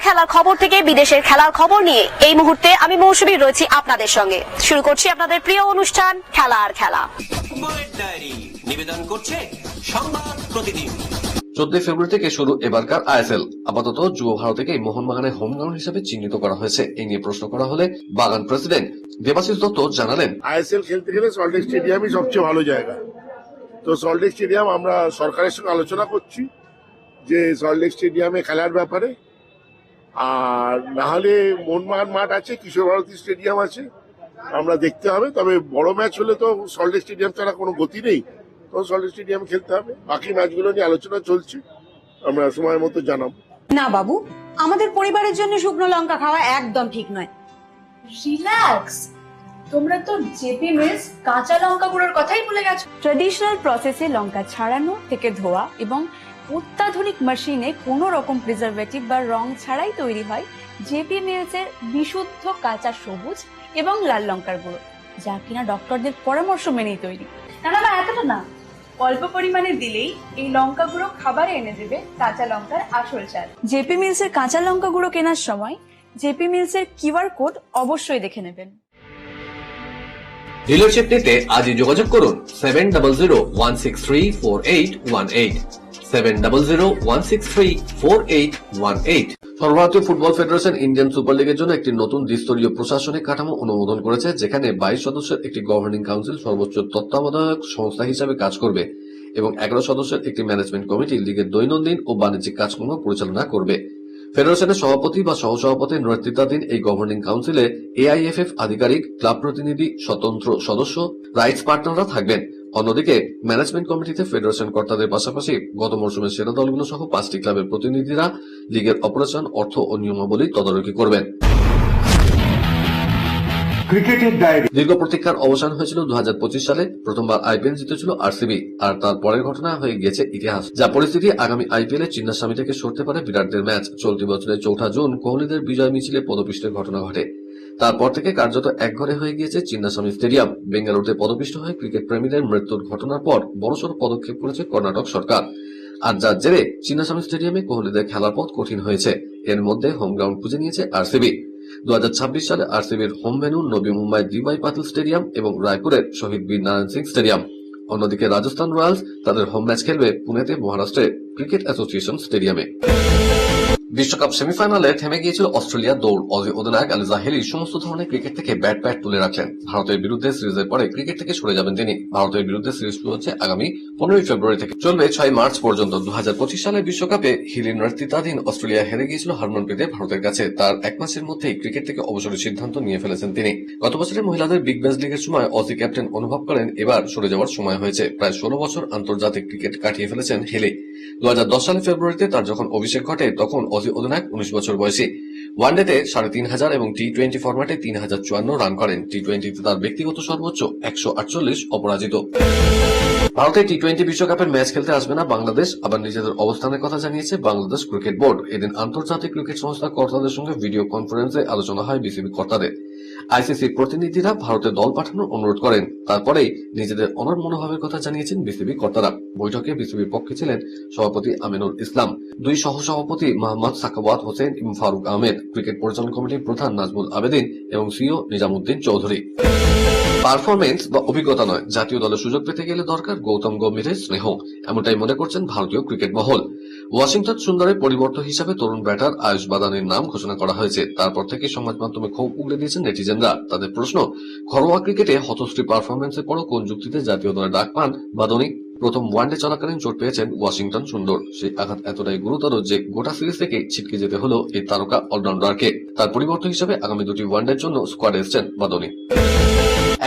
খেলার খবর থেকে বিদেশের খেলার খবর নিয়ে এই মুহূর্তে আমি মৌসুমী রয়েছি আপনাদের সঙ্গে। শুরু করছি আপনাদের প্রিয় অনুষ্ঠান খেলা আর খেলা। নিবেদন করছে সংবাদ প্রতিদিন। 14 ফেব্রুয়ারি থেকে শুরু এবারকার আইএসএল। আপাতত যুব ভারতকে মোহনবাগানের হোম গ্রাউন্ড হিসেবে চিহ্নিত করা হয়েছে। এই নিয়ে প্রশ্ন করা হলে বাগান প্রেসিডেন্ট দেবাশিস দত্ত জানালেন, আইএসএল খেলতে গেলে সল্টলেক স্টেডিয়ামই সবচেয়ে ভালো জায়গা। তো সল্টলেক স্টেডিয়াম আমরা সরকারের সঙ্গে আলোচনা করছি যে সল্টলেক স্টেডিয়ামে খেলার ব্যাপারে, আর না হলে মোহনবাগান মাঠ আছে, কিশোর ভারতী স্টেডিয়াম আছে, আমরা দেখতে হবে। তবে বড় ম্যাচ হলে তো সল্টলেক স্টেডিয়াম ছাড়া কোনো গতি নেই, তো সল্টলেক স্টেডিয়াম খেলতে হবে। বাকি ম্যাচগুলো নিয়ে আলোচনা চলছে, আমরা সময় মতো জানাবো। না বাবু, আমাদের পরিবারের জন্য শুকনো লঙ্কা খাওয়া একদম ঠিক নয়। রিল্যাক্স, তোমরা তো জেপি মিলস কাঁচা লঙ্কা গুঁড়োর কথাই ভুলে গেছো। ট্রেডিশনাল প্রসেসে লঙ্কা ছাড়ানো থেকে ধোয়া এবং অত্যাধুনিক মেশিনে কোনো রকম প্রিজারভেটিভ বা রং ছাড়াই তৈরি হয় জেপি মিলসের বিশুদ্ধ কাঁচা সবুজ এবং লাল লঙ্কার গুঁড়ো, যা কিনা ডক্টরদের পরামর্শ মেনেই তৈরি। না না না, এতটা না, অল্প পরিমাণে দিলেই এই লঙ্কা গুঁড়ো খাবারে এনে দেবে কাঁচা লঙ্কার আসল স্বাদ। জেপি মিলসের কাঁচা লঙ্কা গুঁড়ো কেনার সময় জেপি মিলসের কিউআর কোড অবশ্যই দেখে নেবেন। ডিলারশিপ নিতে আজই যোগাযোগ করুন 7001634818 7001634818। সর্বভারতীয় ফুটবল ফেডারেশন ইন্ডিয়ান সুপার লিগের জন্য একটি নতুন দ্বিস্তরীয় প্রশাসনিক কাঠামো অনুমোদন করেছে, যেখানে 22 সদস্যের একটি গভর্নিং কাউন্সিল সর্বোচ্চ তত্ত্বাবধায়ক সংস্থা হিসাবে কাজ করবে এবং 11 সদস্যের একটি ম্যানেজমেন্ট কমিটি লিগের দৈনন্দিন ও বাণিজ্যিক কাজকর্ম পরিচালনা করবে। ফেডারেশনের সভাপতি বা সহসভাপতির নেতৃত্বাধীন এই গভর্নিং কাউন্সিলে এআইএফএফ আধিকারিক, ক্লাব প্রতিনিধি, স্বতন্ত্র সদস্য, রাইটস পার্টনাররা থাকবেন। অন্যদিকে ম্যানেজমেন্ট কমিটিতে ফেডারেশন কর্তাদের পাশাপাশি গত মৌসুমের সেরা দলগুলো সহ 5টি ক্লাবের প্রতিনিধিরা লিগের অপারেশন, অর্থ ও নিয়মাবলী তদারকি করবেন। ক্রিকেটের ডায়েরি। দীর্ঘ প্রতীক্ষার অবসান হয়েছিল 2025 সালে। প্রথমবার আইপিএল জিতেছিল আরসিবি, আর তার পরের ঘটনা হয়ে গেছে ইতিহাস। যা পরিস্থিতি আগামী আইপিএল এ চিন্নাস্বামী থেকে সরতে পারে বিরাটদের ম্যাচ। চলতি বছরের 4 জুন কোহলিদের বিজয় মিছিলে পদপিষ্টের ঘটনা ঘটে। তারপর থেকে কার্যত একঘরে হয়ে গিয়েছে চিন্নাস্বামী স্টেডিয়াম। বেঙ্গালুরুতে পদপিষ্ট হয়ে ক্রিকেট প্রেমীদের মৃত্যুর ঘটনার পর বড়সড় পদক্ষেপ করেছে কর্ণাটক সরকার, আর যার জেরে চিন্নাস্বামী স্টেডিয়ামে কোহলিদের খেলার পথ কঠিন হয়েছে। এর মধ্যে হোম গ্রাউন্ড খুঁজে নিয়েছে আরসিবি। 2026 সালে আরসিবির হোম ভেন্যু নবী মুম্বাই ডিওয়াই পাটিল স্টেডিয়াম এবং রায়পুরের শহীদ বীর নারায়ণ সিং স্টেডিয়াম। অন্যদিকে রাজস্থান রয়্যালস তাদের হোম ম্যাচ খেলবে পুনেতে মহারাষ্ট্রের ক্রিকেট অ্যাসোসিয়েশন স্টেডিয়ামে। বিশ্বকাপ সেমিফাইনালে থেমে গিয়েছিল অস্ট্রেলিয়ার দৌড়। অজি অধিনায়ক আলিজা হেলি সমস্ত ধরনের ক্রিকেট থেকে ব্যাট তুলে রাখলেন। ভারতের বিরুদ্ধে সিরিজের পরে ক্রিকেট থেকে সরে যাবেন তিনি। ভারতের বিরুদ্ধে সিরিজ শুরু হচ্ছে আগামী 15 ফেব্রুয়ারি থেকে, চলবে 6 মার্চ পর্যন্ত। 2025 সালের বিশ্বকাপে হিলির নেতৃত্বাধীন অস্ট্রেলিয়া হেরে গিয়েছিল হারমনপ্রীতে ভারতের কাছে। তার 1 মাসের মধ্যেই ক্রিকেট থেকে অবসরের সিদ্ধান্ত নিয়ে ফেলেছেন তিনি। গত বছরের মহিলাদের বিগ ব্যাশ লিগের সময় অজি ক্যাপ্টেন অনুভব করেন এবার সরে যাওয়ার সময় হয়েছে। প্রায় 16 বছর আন্তর্জাতিক ক্রিকেট কাটিয়ে ফেলেছেন হেলি। 2010 সালের ফেব্রুয়ারিতে তার যখন অভিষেক ঘটে তখন অজি অধিনায়ক 19 বছর বয়সী। ওয়ানডেতে 3500 এবং টি20 ফরম্যাটে 3054 রান করেন। টি20তে তার ব্যক্তিগত সর্বোচ্চ 148 অপরাজিত। ভারতে টি20 বিশ্বকাপের ম্যাচ খেলতে আসবে না বাংলাদেশ, আবার নিজেদের অবস্থানের কথা জানিয়েছে বাংলাদেশ ক্রিকেট বোর্ড। এদিন আন্তর্জাতিক ক্রিকেট সংস্থার কর্তাদের সঙ্গে ভিডিও কনফারেন্সে আলোচনা হয় বিসিবি কর্তাদের। আইসিসির প্রতিনিধিরা ভারতে দল পাঠানোর অনুরোধ করেন। তারপরেই নিজেদের অনড় মনোভাবের কথা জানিয়েছেন বিসিবি কর্তারা। বৈঠকে বিসিবির পক্ষে ছিলেন সভাপতি আমিনুল ইসলাম, 2 সহসভাপতি মোহাম্মদ সাখাওয়াত হোসেন এবং ফারুক আহমেদ, ক্রিকেট পরিচালনা কমিটির প্রধান নাজমুল আবেদিন এবং সিইও নিজামুদ্দিন চৌধুরী। পারফরমেন্স বা অভিজ্ঞতা নয়, জাতীয় দলে সুযোগ পেতে গেলে দরকার গৌতম গম্ভীরের স্নেহ, এমনটাই মনে করছেন ভারতীয় ক্রিকেট মহল। ওয়াশিংটন সুন্দরের পরিবর্তন হিসাবে তরুণ ব্যাটার আয়ুষ বাদানির নাম ঘোষণা করা হয়েছে। তারপর থেকে সমাজ মাধ্যমে ক্ষোভ উগলে দিয়েছেন নেটিজেনরা। তাদের প্রশ্ন, ঘরোয়া ক্রিকেটে হতশ্রী পারফরমেন্সের পরও কোন যুক্তিতে জাতীয় দলে ডাক পান বাদানি? প্রথম ওয়ানডে চলাকালীন চোট পেয়েছেন ওয়াশিংটন সুন্দর। সেই আঘাত এতটাই গুরুতর যে গোটা সিরিজ থেকে ছিটকে যেতে হলো এই তারকা অলরাউন্ডারকে। তার পরিবর্তন হিসেবে আগামী 2টি ওয়ানডের জন্য স্কোয়াডে এসেছেন বাদানি।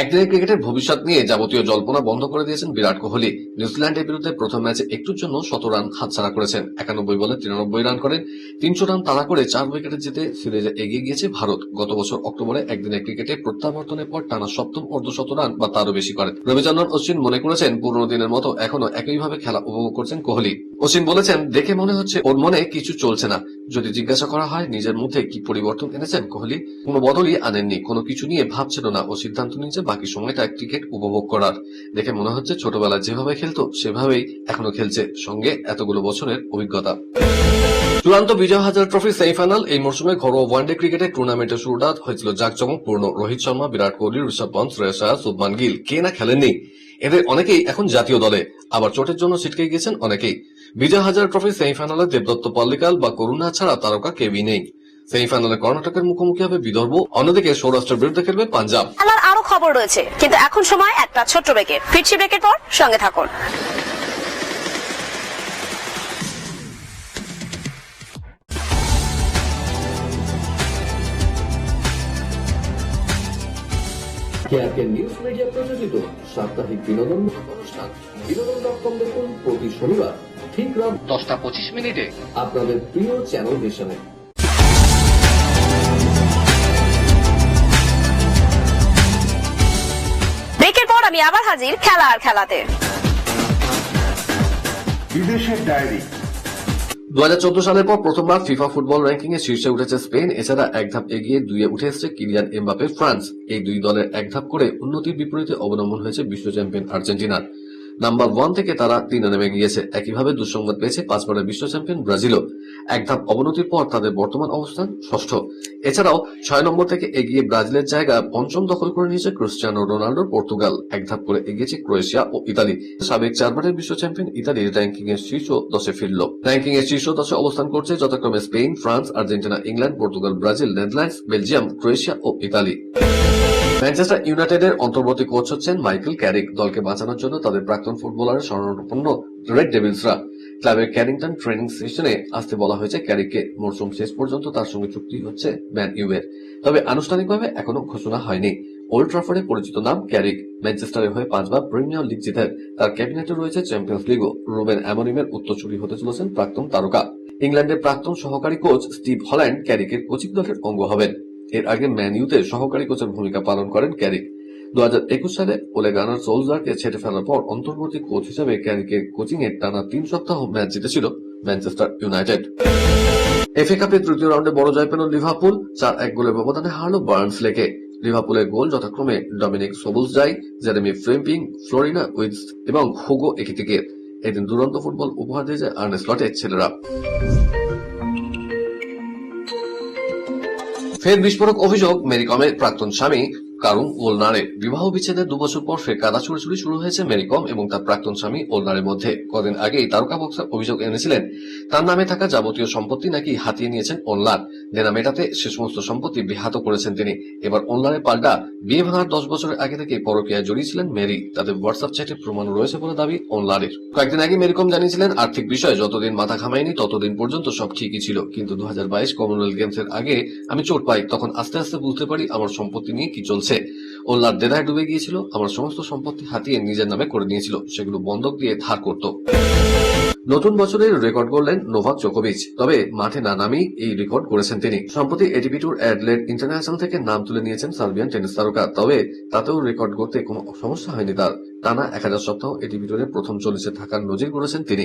একদিনের ক্রিকেটের ভবিষ্যৎ নিয়ে যাবতীয় জল্পনা বন্ধ করে দিয়েছেন বিরাট কোহলি। নিউজিল্যান্ডের বিরুদ্ধে প্রথম ম্যাচে একটুর জন্য 100 রান হাতছাড়া করেছেন। 91 বলে 93 রান করেন। 300 রান তাড়া করে 4 উইকেটে জিতে সিরিজে এগিয়ে গিয়েছে ভারত। গত বছর অক্টোবরে একদিনের ক্রিকেটে প্রত্যাবর্তনের পর টানা 7ম অর্ধশত রান বা তারও বেশি করেন। রবিচন্দ্রন অশ্বিন মনে করেছেন পুরনো দিনের মতো এখনো একইভাবে খেলা উপভোগ করছেন কোহলি। অশ্বিন বলেছেন, দেখে মনে হচ্ছে ওর মনে কিছু চলছে না। যদি জিজ্ঞাসা করা হয় নিজের মধ্যে কি পরিবর্তন এনেছেন কোহলি, কোনো বদলই আনেননি। কোনো কিছু নিয়ে ভাবছিল না ও সিদ্ধান্ত নিয়েছে বাকি সময়টা ক্রিকেট উপভোগ করার। দেখে মনে হচ্ছে ছোটবেলায় যেভাবে খেলতো সেভাবেই এখনো খেলছে, সঙ্গে এতগুলো বছরের অভিজ্ঞতা। চূড়ান্ত বিজয় হাজারে ট্রফি সেমিফাইনাল। এই মৌসুমে ঘরোয়া ওয়ানডে ক্রিকেটে টুর্নামেন্টের শুরুটা হয়েছিল জাঁকজমকপূর্ণ। রোহিত শর্মা, বিরাট কোহলি, ঋষভ পন্ত, শ্রেয়াস আয়ার, শুভমান গিল কে না খেলেননি। এদের অনেকেই এখন জাতীয় দলে, আবার চোটের জন্য ছিটকে গিয়েছেন অনেকেই। বিজয় হাজারে ট্রফি সেমিফাইনালে দেবদত্ত পল্লিকাল বা করুণা ছাড়া তারকা কেউই নেই। সেমিফাইনালে কর্ণাটকের মুখোমুখি হবে বিদর্ভ, অন্যদিকে সৌরাষ্ট্রের বিরুদ্ধে খেলবে পাঞ্জাব। খেলার আরো খবর রয়েছে, কিন্তু এখন সময় একটা ছোট্ট ব্রেকের। ফিরছি ব্রেকের পর, সঙ্গে থাকুন। কেআরকে নিউজ মিডিয়া প্রযোজিত সাপ্তাহিক বিনোদন অনুষ্ঠান বিনোদন.com দেখুন প্রতি শনিবার ঠিক রাত 10:25 আপনাদের প্রিয় চ্যানেল ভিশনে। ব্রেকের পর আমি আবার হাজির খেলা আর খেলাতে। বিদেশের ডায়েরি। 2014 সালের পর প্রথমবার ফিফা ফুটবল র্যাঙ্কিং এ শীর্ষে উঠেছে স্পেন। এছাড়া এক ধাপ এগিয়ে 2-এ উঠে এসেছে কিলিয়ান এমবাপে ফ্রান্স। এই দুই দলের এক ধাপ করে উন্নতির বিপরীতে অবলম্বন হয়েছে বিশ্ব চ্যাম্পিয়ন আর্জেন্টিনার। নাম্বার 1 থেকে তারা 3-এ নেমে গিয়েছে। একইভাবে দুঃসংবাদ পেয়েছে 5বারের বিশ্ব চ্যাম্পিয়ন ব্রাজিলও। এক ধাপ অবনতির পর তাদের বর্তমান অবস্থান ষষ্ঠ। এছাড়াও 6 নম্বর থেকে এগিয়ে ব্রাজিলের জায়গা 5ম দখল করে নিয়েছে ক্রিস্টিয়ানো রোনাল্ডোর পর্তুগাল। এক ধাপ করে এগিয়েছে ক্রোয়েশিয়া ও ইতালি। সাবেক 4বারের বিশ্ব চ্যাম্পিয়ন ইতালি র্যাঙ্কিং এর শীর্ষ 10-এ ফিরল। র্যাঙ্কিং এর শীর্ষ 10-এ অবস্থান করছে যথাক্রমে Spain, France, Argentina, England, Portugal, Brazil, Netherlands, Belgium, Croatia ও ইতালি। ম্যানচেস্টার ইউনাইটেডের অন্তর্বর্তী কোচ হচ্ছেন মাইকেল ক্যারিক। দলকে বাঁচানোর জন্য তাদের প্রাক্তন ফুটবলারের শরণাপন্ন রেড ডেভিলসরা ক্লাবের ক্যারিংটন ট্রেনিং সেশনে আসতে বলা হয়েছে ক্যারিককে। মরশুম শেষ পর্যন্ত তার সঙ্গে চুক্তি হচ্ছে ম্যান ইউ এর, তবে আনুষ্ঠানিকভাবে এখনো ঘোষণা হয়নি। ওল্ড ট্রাফোর্ডে পরিচিত নাম ক্যারিক। ম্যানচেস্টারের হয়ে 5বার প্রিমিয়ার লিগ জেতেন। তার ক্যাবিনেটে রয়েছে চ্যাম্পিয়ন্স লিগও। রুবেন অ্যামোরিমের উত্তরসূরি হতে চলেছেন প্রাক্তন তারকা। ইংল্যান্ডের প্রাক্তন সহকারী কোচ স্টিভ হল্যান্ড ক্যারিকের কোচিং দলের অঙ্গ হবেন। এর আগে ম্যান ইউতে সহকারী কোচের ভূমিকা পালন করেন ক্যারিক। 2021 সালে ওলে গানার সোলজারকে ছেড়ে ফেলার পর অন্তর্বর্তী কোচ হিসেবে ক্যারিকের কোচিং এ টানা 3 সপ্তাহ ম্যাচ জিতেছিল ম্যানচেস্টার ইউনাইটেড। এফএ কাপের তৃতীয় রাউন্ডে বড় জয় পেল লিভারপুল। 4-1 গোলের ব্যবধানে হারল বার্নসলেকে। লিভারপুলের গোল যথাক্রমে ডমিনিক সোবোসলাই, জেরেমি ফ্রেম্পিং, ফ্লোরিনা উইটস এবং হুগো একিতিকের। এদিন দুরন্ত ফুটবল উপহার দিয়েছে আর্নে স্লটের ছেলেরা। ফের বিস্ফোরক অভিযোগ মেরি কমের প্রাক্তন স্বামী কারুং ওলনারের। বিবাহ বিচ্ছেদের 2 বছর পর ফের কাদা ছুড়াছুড়ি শুরু হয়েছে মেরি কম এবং তার প্রাক্তন স্বামী ওলনারের মধ্যে। কদিন আগেই তারকা বক্সার অভিযোগ এনেছিলেন তার নামে থাকা যাবতীয় সম্পত্তি নাকি হাতিয়ে নিয়েছেন ওলনার। দেনা মেটাতে সে সমস্ত সম্পত্তি বিহাত করেছেন তিনি। এবার ওলনারের পাল্টা বিয়ে ভাঙার 10 বছরের আগে থেকে পরকীয়ায় জড়িয়েছিলেন মেরি। তাদের হোয়াটসঅ্যাপ চ্যাটে প্রমাণ রয়েছে বলে দাবি ওলনারের। কয়েকদিন আগে মেরি কম জানিয়েছিলেন আর্থিক বিষয়ে যতদিন মাথা ঘামায়নি ততদিন পর্যন্ত সব ঠিকই ছিল, কিন্তু 2022 কমনওয়েলথ গেমসের আগে আমি চোট পাই, তখন আস্তে আস্তে বুঝতে পারি আমার সম্পত্তি নিয়ে কি চলছে। ওলনার দেনায় ডুবে গিয়েছিল, আমার সমস্ত সম্পত্তি হাতিয়ে নিজের নামে করে নিয়েছিল, সেগুলো বন্ধক দিয়ে ধার করত। নতুন বছরের রেকর্ড করলেন নোভাক জোকোভিচ, তবে মাঠে না নামেই এই রেকর্ড করেছেন তিনি। সম্প্রতি এটিপি ট্যুর অ্যাডলেড ইন্টারন্যাশনাল থেকে নাম তুলে নিয়েছেন সার্বিয়ান টেনিস তারকা, তবে তাতেও রেকর্ড করতে কোনো সমস্যা হয়নি তার। টানা 1000 সপ্তাহ এটিপি ট্যুরে প্রথম 40-এ থাকার নজির গড়েছেন তিনি।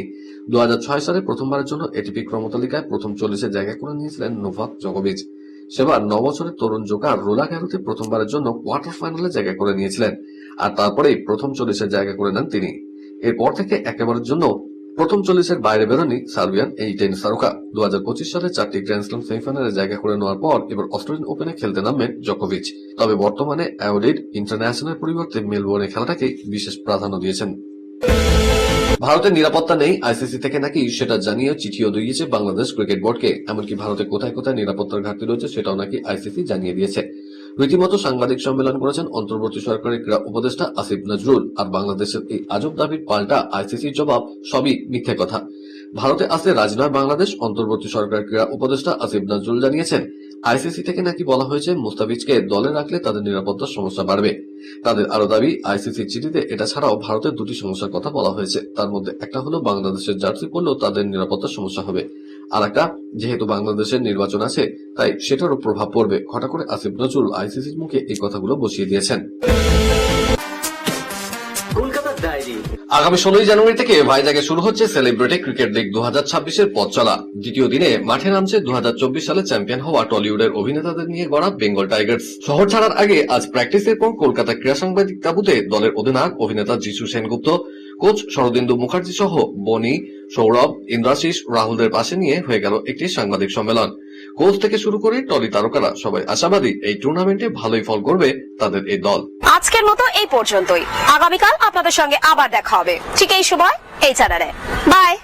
2006 সালে প্রথমবারের জন্য এটিপি ক্রমতালিকায় প্রথম 40-এ জায়গা করে নিয়েছিলেন নোভাক জোকোভিচ। সেবার 9 বছরের তরুণ জোকার রোলা গ্যারোতে প্রথমবারের জন্য কোয়ার্টার ফাইনালে জায়গা করে নিয়েছিলেন, আর তারপরেই প্রথম 40-এ জায়গা করে নেন তিনি। এরপর থেকে একেবারের জন্য প্রথম 40-এর বাইরে বেরোনি সার্বিয়ান এই টেনিস তারকা। 2025 সালে 4টি গ্র্যান্ড স্ল্যাম সেমিফাইনালে জায়গা করে নেওয়ার পর এবার অস্ট্রেলিয়ান ওপেনে খেলতে নামবেন জোকোভিচ। তবে বর্তমানে অ্যাডিলেড ইন্টারন্যাশনাল পরিবর্তে মেলবোর্নে খেলাটাকে বিশেষ প্রাধান্য দিয়েছেন। ভারতের নিরাপত্তা নেই আইসিসি থেকে নাকি সেটা জানিয়ে চিঠিও দিয়েছে বাংলাদেশ ক্রিকেট বোর্ডকে। এমনকি ভারতে কোথায় কোথায় নিরাপত্তার ঘাটতি রয়েছে সেটাও নাকি আইসিসি জানিয়ে দিয়েছে। রীতিমতো সাংবাদিক সম্মেলন করেছেন অন্তর্বর্তী সরকারের ক্রীড়া উপদেষ্টা আসিফ নজরুল। আর বাংলাদেশের এই আজব দাবির পাল্টা আইসিসির জবাব সবই মিথ্যে কথা। ভারতে আসতে রাজি নয় বাংলাদেশ। অন্তর্বর্তী সরকারের ক্রীড়া উপদেষ্টা আসিফ নজরুল জানিয়েছেন আইসিসি থেকে নাকি বলা হয়েছে মুস্তাফিজকে দলে রাখলে তাদের নিরাপত্তার সমস্যা বাড়বে। তাদের আরো দাবি আইসিসির চিঠিতে এটা ছাড়াও ভারতের 2টি সমস্যার কথা বলা হয়েছে। তার মধ্যে একটা হলো বাংলাদেশের জার্সি পরলেও তাদের নিরাপত্তার সমস্যা হবে, আর একটা যেহেতু বাংলাদেশের নির্বাচন আছে তাই সেটারও প্রভাব পড়বে। হঠাৎ করে আসিফ নজরুল আইসিসির মুখে এই কথাগুলো বসিয়ে দিয়েছেন। আগামী 16 জানুয়ারি থেকে ভাইজাগে শুরু হচ্ছে সেলিব্রিটি ক্রিকেট লিগ 2026-এর পথ চলা। দ্বিতীয় দিনে মাঠে নামছে 2024 সালে চ্যাম্পিয়ন হওয়া টলিউডের অভিনেতাদের নিয়ে গড়া বেঙ্গল টাইগার্স। শহর ছাড়ার আগে আজ প্র্যাকটিসের পর কলকাতা ক্রীড়া সাংবাদিক তাঁবুতে দলের অধিনায়ক অভিনেতা যিশু সেনগুপ্ত, কোচ শরদিন্দু মুখার্জি সহ বনি, সৌরভ, ইন্দ্রাশিস, রাহুলদের পাশে নিয়ে হয়ে গেল একটি সাংবাদিক সম্মেলন। কোচ থেকে শুরু করে টলি তারকারা সবাই আশাবাদী এই টুর্নামেন্টে ভালোই ফল করবে তাদের এই দল। আজকের মতো এই পর্যন্তই। আগামীকাল আপনাদের সঙ্গে আবার দেখা হবে ঠিক এই সময় এই চ্যানেলে। বাই।